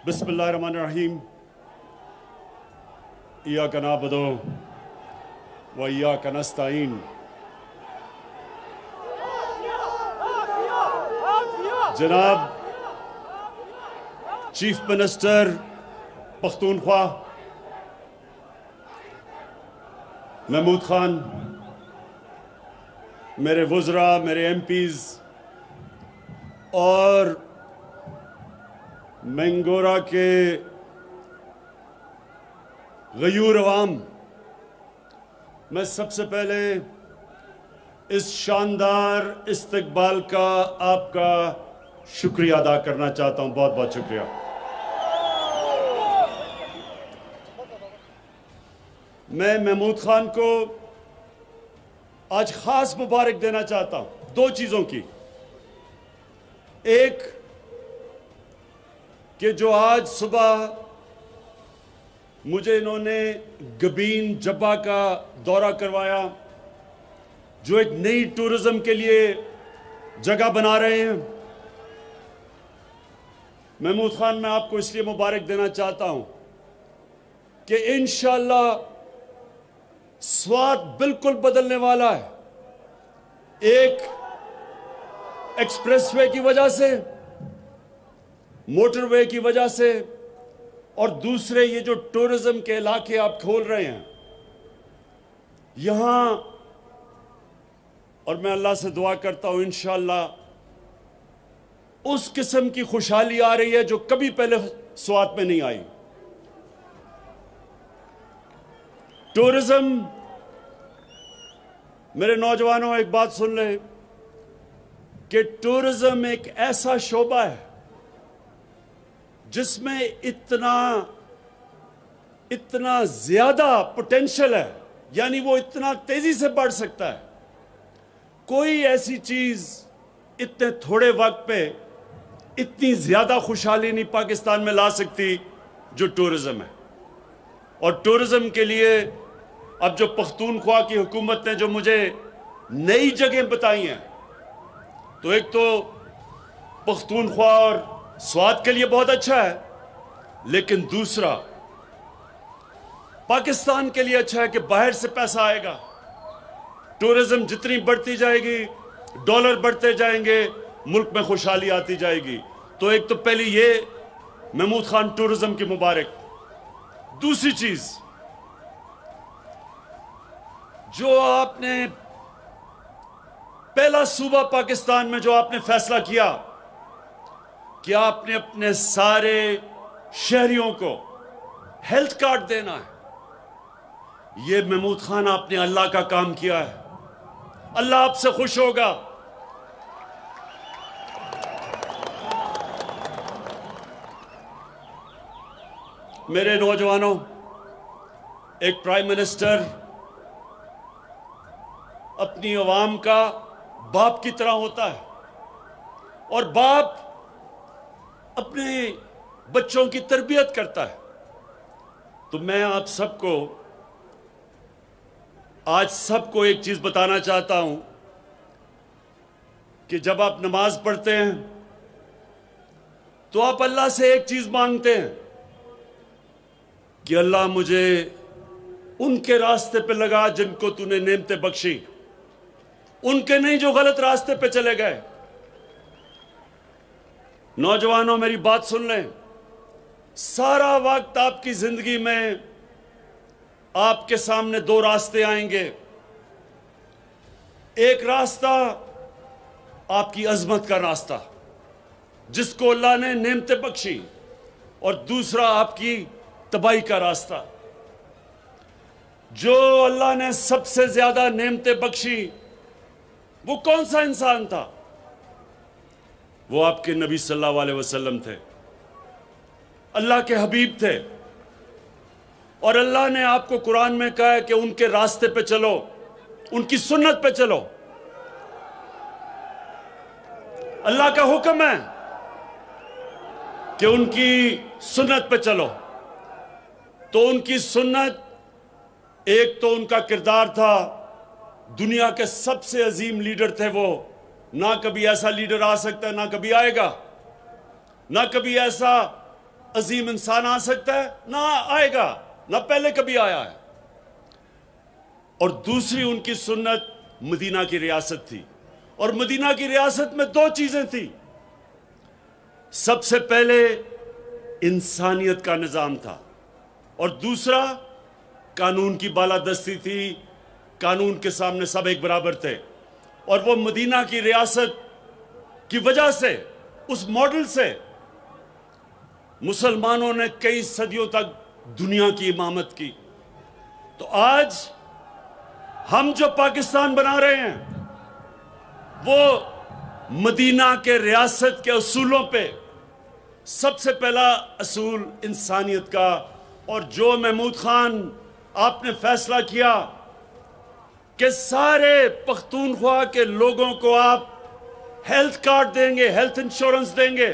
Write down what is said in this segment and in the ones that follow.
बिस्मिल्लाहिर्रहमानिर्रहीम। इय्याका नअबुदु व इय्याका नस्तईन। जनाब चीफ मिनिस्टर पख्तूनख्वा महमूद खान, मेरे वज़रा, मेरे एमपीज़ और मैंगोरा के गयूर अवाम, मैं सबसे पहले इस शानदार इस्तकबाल का आपका शुक्रिया अदा करना चाहता हूं। बहुत बहुत शुक्रिया। मैं महमूद खान को आज खास मुबारक देना चाहता हूं दो चीज़ों की। एक कि जो आज सुबह मुझे इन्होंने गबीन जब्बा का दौरा करवाया, जो एक नई टूरिज्म के लिए जगह बना रहे हैं। महमूद खान, मैं आपको इसलिए मुबारक देना चाहता हूं कि इंशाअल्लाह स्वात बिल्कुल बदलने वाला है। एक एक्सप्रेसवे की वजह से, मोटरवे की वजह से, और दूसरे ये जो टूरिज्म के इलाके आप खोल रहे हैं यहां, और मैं अल्लाह से दुआ करता हूं इंशाअल्लाह उस किस्म की खुशहाली आ रही है जो कभी पहले स्वात में नहीं आई। टूरिज्म, मेरे नौजवानों एक बात सुन ले कि टूरिज्म एक ऐसा शोबा है जिसमें इतना ज्यादा पोटेंशियल है, यानी वो इतना तेजी से बढ़ सकता है। कोई ऐसी चीज इतने थोड़े वक्त पे इतनी ज्यादा खुशहाली नहीं पाकिस्तान में ला सकती जो टूरिज्म है। और टूरिज्म के लिए अब जो पख्तूनख्वा की हुकूमत ने जो मुझे नई जगह बताई हैं, तो एक तो पख्तूनख्वा और स्वाद के लिए बहुत अच्छा है, लेकिन दूसरा पाकिस्तान के लिए अच्छा है कि बाहर से पैसा आएगा। टूरिज्म जितनी बढ़ती जाएगी, डॉलर बढ़ते जाएंगे, मुल्क में खुशहाली आती जाएगी। तो एक तो पहले ये महमूद खान टूरिज्म की मुबारक। दूसरी चीज, जो आपने पहला सूबा पाकिस्तान में जो आपने फैसला किया कि आपने अपने सारे शहरियों को हेल्थ कार्ड देना है, यह महमूद खान आपने अल्लाह का काम किया है। अल्लाह आपसे खुश होगा। मेरे नौजवानों, एक प्राइम मिनिस्टर अपनी अवाम का बाप की तरह होता है, और बाप अपने बच्चों की तरबियत करता है। तो मैं आप सबको आज सबको एक चीज बताना चाहता हूं कि जब आप नमाज पढ़ते हैं तो आप अल्लाह से एक चीज मांगते हैं कि अल्लाह मुझे उनके रास्ते पे लगा जिनको तूने नेमतें बख्शी, उनके नहीं जो गलत रास्ते पे चले गए। नौजवानों, मेरी बात सुन लें। सारा वक्त आपकी जिंदगी में आपके सामने दो रास्ते आएंगे। एक रास्ता आपकी अजमत का रास्ता, जिसको अल्लाह ने नेमतें बख्शी, और दूसरा आपकी तबाही का रास्ता। जो अल्लाह ने सबसे ज्यादा नेमतें बख्शी, वो कौन सा इंसान था? वो आपके नबी सल्लल्लाहु अलैहि वसल्लम थे, अल्लाह के हबीब थे। और अल्लाह ने आपको कुरान में कहा है कि उनके रास्ते पे चलो, उनकी सुन्नत पे चलो। अल्लाह का हुक्म है कि उनकी सुन्नत पे चलो। तो उनकी सुन्नत, एक तो उनका किरदार था, दुनिया के सबसे अजीम लीडर थे वो। ना कभी ऐसा लीडर आ सकता है, ना कभी आएगा, ना कभी ऐसा अजीम इंसान आ सकता है, ना आएगा, ना पहले कभी आया है। और दूसरी उनकी सुन्नत मदीना की रियासत थी, और मदीना की रियासत में दो चीजें थी। सबसे पहले इंसानियत का निजाम था, और दूसरा कानून की बालादस्ती थी। कानून के सामने सब एक बराबर थे। और वो मदीना की रियासत की वजह से, उस मॉडल से मुसलमानों ने कई सदियों तक दुनिया की इमामत की। तो आज हम जो पाकिस्तान बना रहे हैं वो मदीना के रियासत के असूलों पे, सबसे पहला असूल इंसानियत का। और जो महमूद खान आपने फैसला किया कि सारे पख्तूनख्वा के लोगों को आप हेल्थ कार्ड देंगे, हेल्थ इंश्योरेंस देंगे,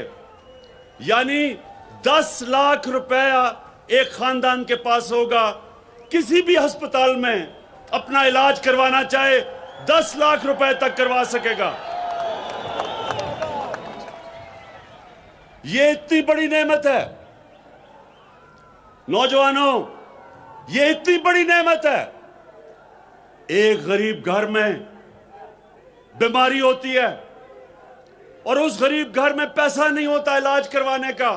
यानी 10 लाख रुपया एक खानदान के पास होगा। किसी भी अस्पताल में अपना इलाज करवाना चाहे 10 लाख रुपए तक करवा सकेगा। ये इतनी बड़ी नेमत है नौजवानों, ये इतनी बड़ी नेमत है। एक गरीब घर में बीमारी होती है और उस गरीब घर में पैसा नहीं होता इलाज करवाने का।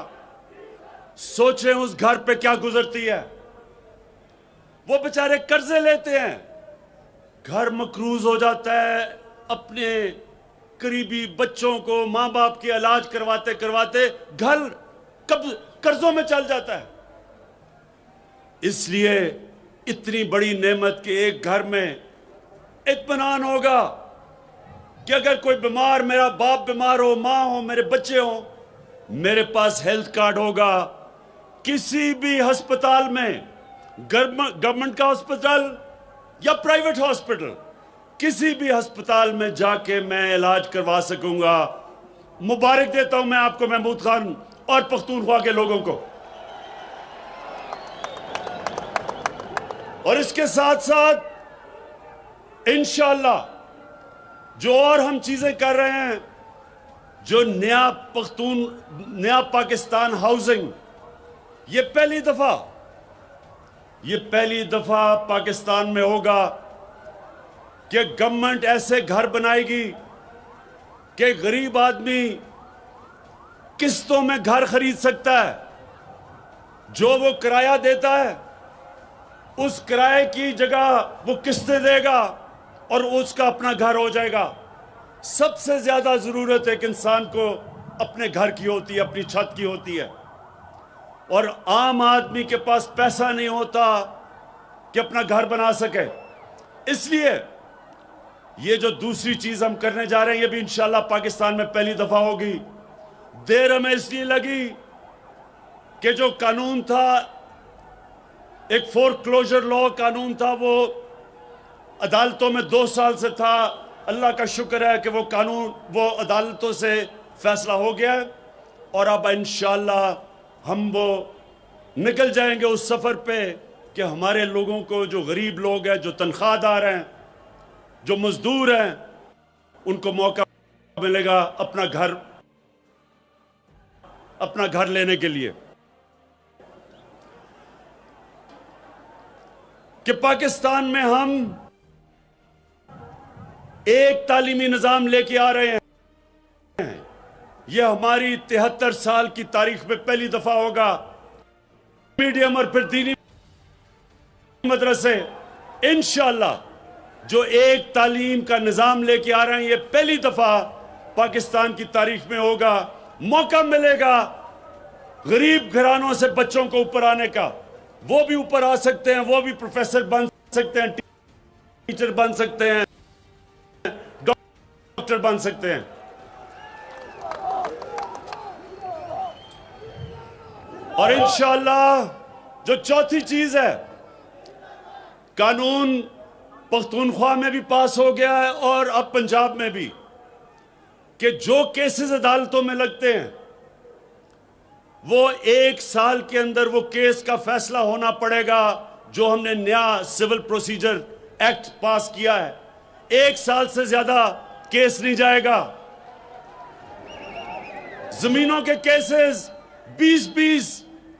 सोचें उस घर पे क्या गुजरती है। वो बेचारे कर्जे लेते हैं, घर मकरूज हो जाता है, अपने करीबी बच्चों को, मां बाप के इलाज करवाते करवाते घर कब कर्जों में चल जाता है। इसलिए इतनी बड़ी नेमत के एक घर में इत्मीनान होगा कि अगर कोई बीमार, मेरा बाप बीमार हो, मां हो, मेरे बच्चे हो, मेरे पास हेल्थ कार्ड होगा। किसी भी अस्पताल में, गवर्नमेंट का अस्पताल या प्राइवेट हॉस्पिटल, किसी भी अस्पताल में जाके मैं इलाज करवा सकूंगा। मुबारक देता हूं मैं आपको, महमूद खान और पख्तूनख्वा के लोगों को। और इसके साथ साथ इंशाअल्लाह जो और हम चीजें कर रहे हैं, जो नया पाकिस्तान हाउसिंग, ये पहली दफा पाकिस्तान में होगा कि गवर्नमेंट ऐसे घर बनाएगी कि गरीब आदमी किस्तों में घर खरीद सकता है। जो वो किराया देता है उस किराए की जगह वो किस्तें देगा और उसका अपना घर हो जाएगा। सबसे ज्यादा जरूरत एक इंसान को अपने घर की होती है, अपनी छत की होती है, और आम आदमी के पास पैसा नहीं होता कि अपना घर बना सके। इसलिए ये जो दूसरी चीज हम करने जा रहे हैं, ये भी इंशाल्लाह पाकिस्तान में पहली दफा होगी। देर हमें इसलिए लगी कि जो कानून था, एक फोरक्लोजर लॉ कानून था, वो अदालतों में 2 साल से था। अल्लाह का शुक्र है कि वो कानून, वो अदालतों से फैसला हो गया है, और अब इंशाअल्लाह हम वो निकल जाएंगे उस सफर पे कि हमारे लोगों को, जो गरीब लोग हैं, जो तनख्वाहदार हैं, जो मजदूर हैं, उनको मौका मिलेगा अपना घर लेने के लिए। कि पाकिस्तान में हम एक तालीमी निजाम लेके आ रहे हैं। यह हमारी 73 साल की तारीख में पहली दफा होगा। मीडियम और फिर दीनी मदरसे इंशाअल्लाह जो एक तालीम का निजाम लेके आ रहे हैं, ये पहली दफा पाकिस्तान की तारीख में होगा। मौका मिलेगा गरीब घरानों से बच्चों को ऊपर आने का। वो भी ऊपर आ सकते हैं, वो भी प्रोफेसर बन सकते हैं, टीचर बन सकते हैं, डॉक्टर बन सकते हैं। और इंशाअल्लाह जो चौथी चीज है, कानून पख्तूनख्वा में भी पास हो गया है और अब पंजाब में भी, कि जो केसेस अदालतों में लगते हैं वो 1 साल के अंदर वो केस का फैसला होना पड़ेगा। जो हमने नया सिविल प्रोसीजर एक्ट पास किया है, 1 साल से ज्यादा केस नहीं जाएगा। जमीनों के केसेस 20-20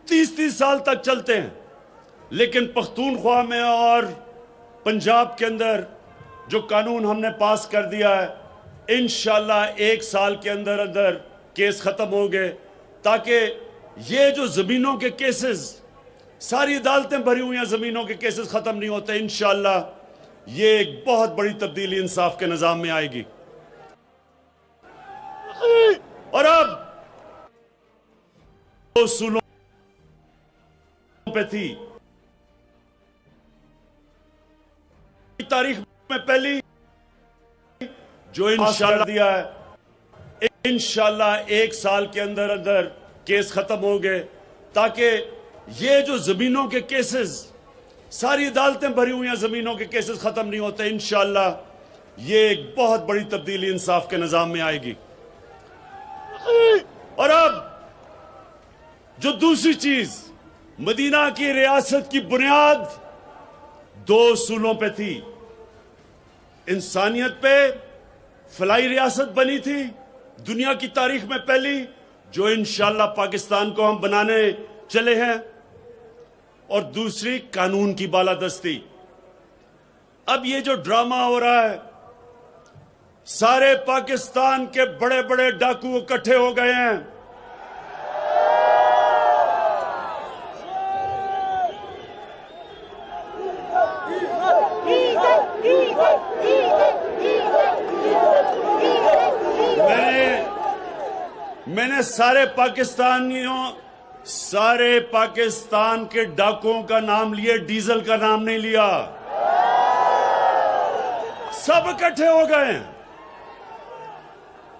30-30 साल तक चलते हैं। लेकिन पख्तूनख्वा में और पंजाब के अंदर जो कानून हमने पास कर दिया है, इंशाल्लाह 1 साल के अंदर अंदर केस खत्म होंगे, ताकि ये जो जमीनों के केसेस, सारी अदालतें भरी हुई हैं, जमीनों के केसेस खत्म नहीं होते। इंशाल्लाह ये एक बहुत बड़ी तब्दीली इंसाफ के निजाम में आएगी। और अब उसूलों पे थी, तारीख में पहली जो इंशाल्लाह दिया है, इंशाल्लाह 1 साल के अंदर अंदर केस खत्म होंगे, ताकि ये जो जमीनों के केसेस, सारी अदालतें भरी हुई हैं, जमीनों के केसेस खत्म नहीं होते। इंशाल्लाह ये एक बहुत बड़ी तब्दीली इंसाफ के निजाम में आएगी। और अब जो दूसरी चीज, मदीना की रियासत की बुनियाद 2 उसूलों पे थी। इंसानियत पे फलाई रियासत बनी थी, दुनिया की तारीख में पहली, जो इंशाल्लाह पाकिस्तान को हम बनाने चले हैं। और दूसरी कानून की बालादस्ती। अब ये जो ड्रामा हो रहा है, सारे पाकिस्तान के बड़े बड़े डाकू इकट्ठे हो गए हैं। मैंने सारे पाकिस्तान के डाकुओं का नाम लिए, डीजल का नाम नहीं लिया। सब इकट्ठे हो गए हैं।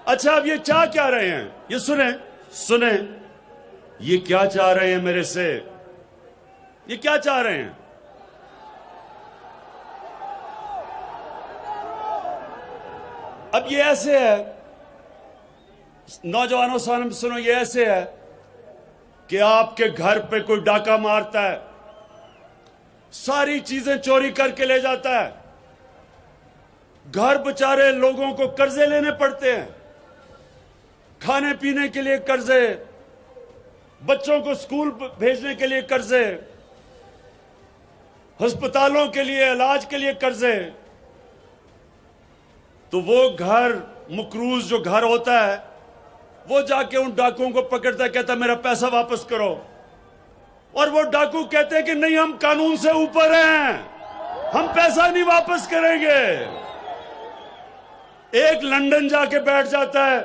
अच्छा, अब ये चाह क्या रहे हैं? ये सुने, ये क्या चाह रहे हैं मेरे से? ये क्या चाह रहे हैं? अब ये ऐसे है, नौजवानों सुनो, ये ऐसे है कि आपके घर पे कोई डाका मारता है, सारी चीजें चोरी करके ले जाता है, घर बेचारे लोगों को कर्जे लेने पड़ते हैं, खाने पीने के लिए कर्जे, बच्चों को स्कूल भेजने के लिए कर्जे, अस्पतालों के लिए इलाज के लिए कर्जे। तो वो घर, मुकरूज जो घर होता है, वो जाके उन डाकुओं को पकड़ता है, कहता है मेरा पैसा वापस करो। और वो डाकू कहते हैं कि नहीं, हम कानून से ऊपर हैं, हम पैसा नहीं वापस करेंगे। एक लंदन जाके बैठ जाता है,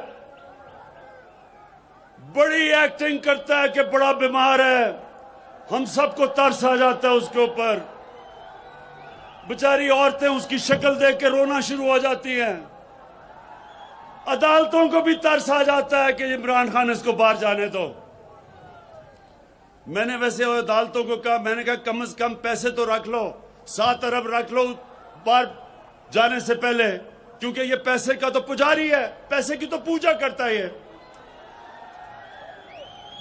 बड़ी एक्टिंग करता है कि बड़ा बीमार है, हम सबको तरस आ जाता है उसके ऊपर। बेचारी औरतें उसकी शक्ल देख के रोना शुरू हो जाती हैं। अदालतों को भी तरस आ जाता है कि इमरान खान इसको बाहर जाने दो। मैंने वैसे अदालतों को कहा, मैंने कहा कम से कम पैसे तो रख लो, 7 अरब रख लो बाहर जाने से पहले, क्योंकि ये पैसे का तो पुजारी है, पैसे की तो पूजा करता है ये।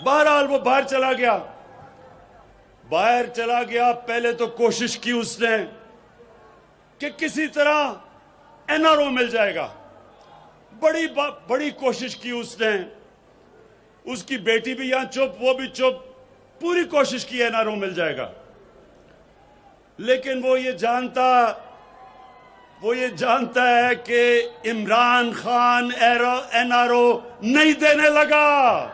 बहरहाल वो बाहर चला गया। पहले तो कोशिश की उसने कि किसी तरह एनआरओ मिल जाएगा, बड़ी कोशिश की उसने। उसकी बेटी भी यहां चुप, वो भी चुप, पूरी कोशिश की एनआरओ मिल जाएगा। लेकिन वो ये जानता है कि इमरान खान एनआरओ नहीं देने लगा।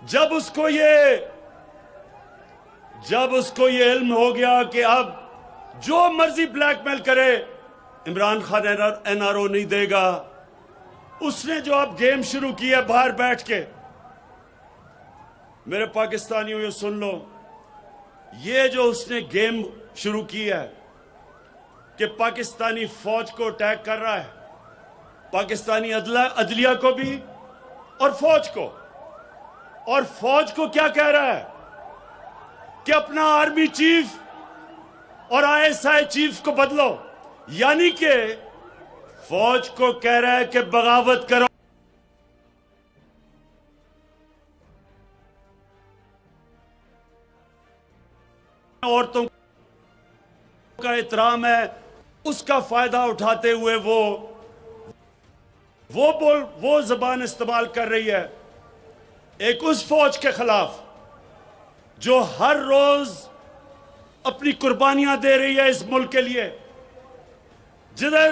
जब उसको ये इल्म हो गया कि अब जो मर्जी ब्लैकमेल करे, इमरान खान एनआरओ नहीं देगा, उसने जो अब गेम शुरू की है बाहर बैठ के, मेरे पाकिस्तानियों ये सुन लो, ये जो उसने गेम शुरू की है कि पाकिस्तानी फौज को अटैक कर रहा है, पाकिस्तानी अदलिया को भी और फौज को क्या कह रहा है कि अपना आर्मी चीफ और आईएसआई चीफ को बदलो, यानी कि फौज को कह रहा है कि बगावत करो। औरतों का एहतराम है, उसका फायदा उठाते हुए वो वो जबान इस्तेमाल कर रही है एक उस फौज के खिलाफ जो हर रोज अपनी कुर्बानियां दे रही है इस मुल्क के लिए, जिधर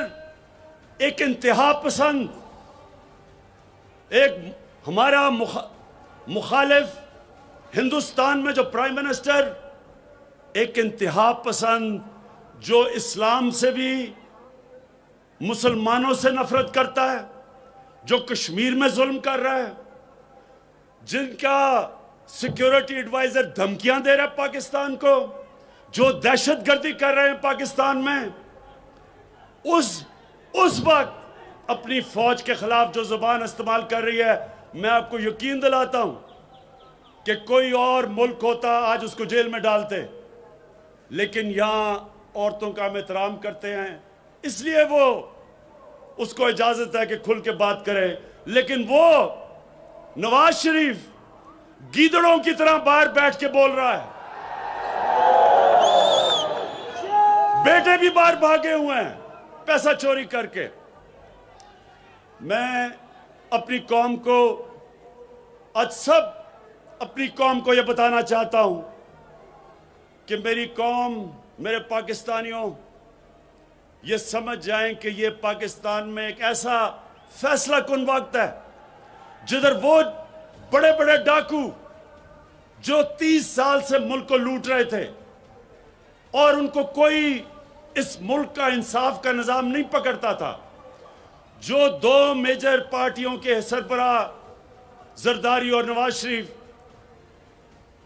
एक इंतहा पसंद, एक हमारा मुखालिफ हिंदुस्तान में जो प्राइम मिनिस्टर, एक इंतहा पसंद जो इस्लाम से भी, मुसलमानों से नफरत करता है, जो कश्मीर में जुल्म कर रहा है, जिनका सिक्योरिटी एडवाइजर धमकियां दे रहा है पाकिस्तान को, जो दहशतगर्दी कर रहे हैं पाकिस्तान में, उस वक्त अपनी फौज के खिलाफ जो जुबान इस्तेमाल कर रही है, मैं आपको यकीन दिलाता हूं कि कोई और मुल्क होता आज उसको जेल में डालते, लेकिन यहां औरतों का हम एहतराम करते हैं, इसलिए वो उसको इजाजत है कि खुल के बात करे। लेकिन वो नवाज शरीफ गीदड़ों की तरह बाहर बैठ के बोल रहा है, बेटे भी बाहर भागे हुए हैं पैसा चोरी करके। मैं अपनी कौम को, आज सब अपनी कौम को यह बताना चाहता हूं कि मेरी कौम, मेरे पाकिस्तानियों, ये समझ जाएं कि ये पाकिस्तान में एक ऐसा फैसला कुन वक्त है जिधर वो बड़े बड़े डाकू जो 30 साल से मुल्क को लूट रहे थे और उनको कोई इस मुल्क का इंसाफ का निजाम नहीं पकड़ता था, जो दो मेजर पार्टियों के सरबराह जरदारी और नवाज शरीफ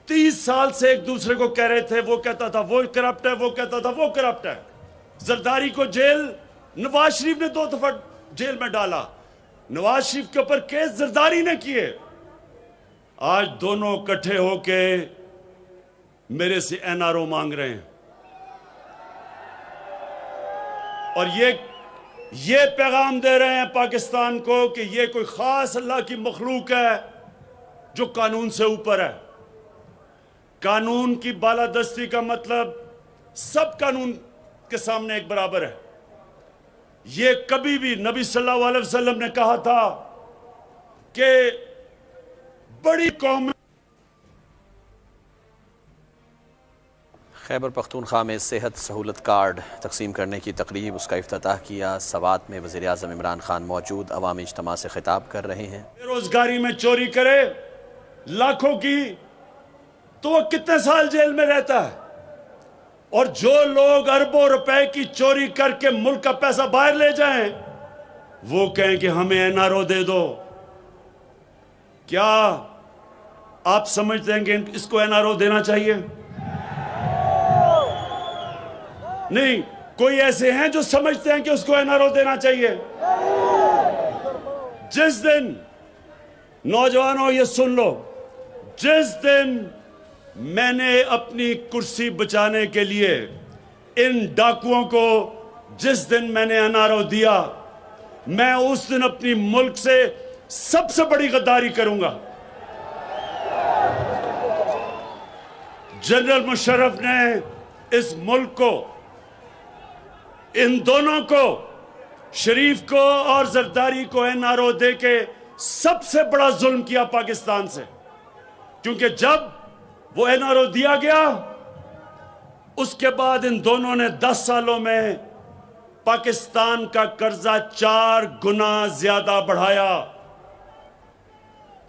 30 साल से एक दूसरे को कह रहे थे, वो कहता था वो करप्ट है, वो कहता था वो करप्ट है। जरदारी को जेल नवाज शरीफ ने 2 दफा जेल में डाला, नवाज शरीफ के ऊपर केस जरदारी ने किए। आज दोनों इकट्ठे होके मेरे से एनआरओ मांग रहे हैं और ये पैगाम दे रहे हैं पाकिस्तान को कि ये कोई खास अल्लाह की मखलूक है जो कानून से ऊपर है। कानून की बालादस्ती का मतलब सब कानून के सामने एक बराबर है। ये कभी भी नबी सल्लल्लाहु अलैहि वसल्लम ने कहा था कि बड़ी कौम। खैबर पख्तूनख्वा में सेहत सहूलत कार्ड तकसीम करने की तकरीब, उसका इफ्तिताह किया। सवात में वज़ीर आज़म इमरान खान मौजूद अवामी इज्तिमा से खिताब कर रहे हैं। बेरोजगारी में चोरी करे लाखों की तो वो कितने साल जेल में रहता है, और जो लोग अरबों रुपए की चोरी करके मुल्क का पैसा बाहर ले जाएं, वो कहें कि हमें एनआरओ दे दो। क्या आप समझते हैं कि इसको एनआरओ देना चाहिए? नहीं, कोई ऐसे हैं जो समझते हैं कि उसको एनआरओ देना चाहिए। जिस दिन, नौजवानों ये सुन लो, जिस दिन मैंने अपनी कुर्सी बचाने के लिए इन डाकुओं को, जिस दिन मैंने एनआरओ दिया, मैं उस दिन अपनी मुल्क से सबसे बड़ी गद्दारी करूंगा। जनरल मुशर्रफ ने इस मुल्क को, इन दोनों को, शरीफ को और जरदारी को एनआरओ दे के सबसे बड़ा जुल्म किया पाकिस्तान से, क्योंकि जब वो एनआरओ दिया गया उसके बाद इन दोनों ने 10 सालों में पाकिस्तान का कर्जा 4 गुना ज्यादा बढ़ाया।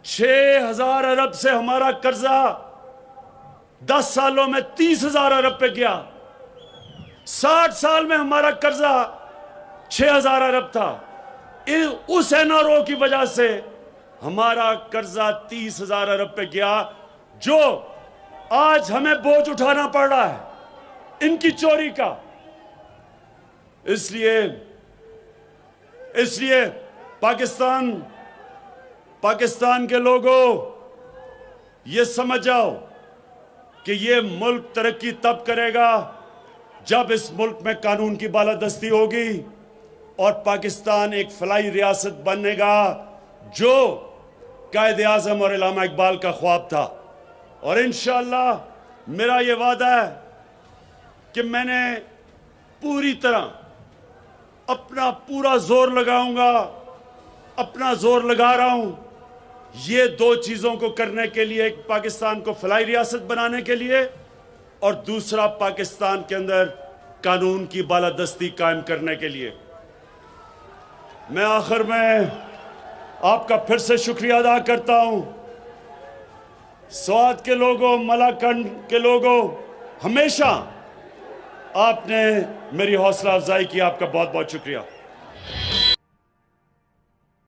6,000 अरब से हमारा कर्जा 10 सालों में 30,000 अरब पे गया। 60 साल में हमारा कर्जा 6,000 अरब था। उस एनआरओ की वजह से हमारा कर्जा 30,000 अरब पे गया, जो आज हमें बोझ उठाना पड़ रहा है इनकी चोरी का। इसलिए पाकिस्तान के लोगों, ये समझ जाओ कि ये मुल्क तरक्की तब करेगा जब इस मुल्क में कानून की बालादस्ती होगी और पाकिस्तान एक फलाई रियासत बनेगा, जो कायदे आज़म और इल्लामा इकबाल का ख्वाब था। और इंशाअल्लाह मेरा ये वादा है कि मैंने पूरी तरह अपना पूरा जोर लगाऊंगा, अपना जोर लगा रहा हूं ये दो चीजों को करने के लिए, एक पाकिस्तान को फलाई रियासत बनाने के लिए और दूसरा पाकिस्तान के अंदर कानून की बालादस्ती कायम करने के लिए। मैं आखिर में आपका फिर से शुक्रिया अदा करता हूं। स्वात के लोगों, मलाकंड के लोगों, हमेशा आपने मेरी हौसला अफजाई की। आपका बहुत बहुत शुक्रिया।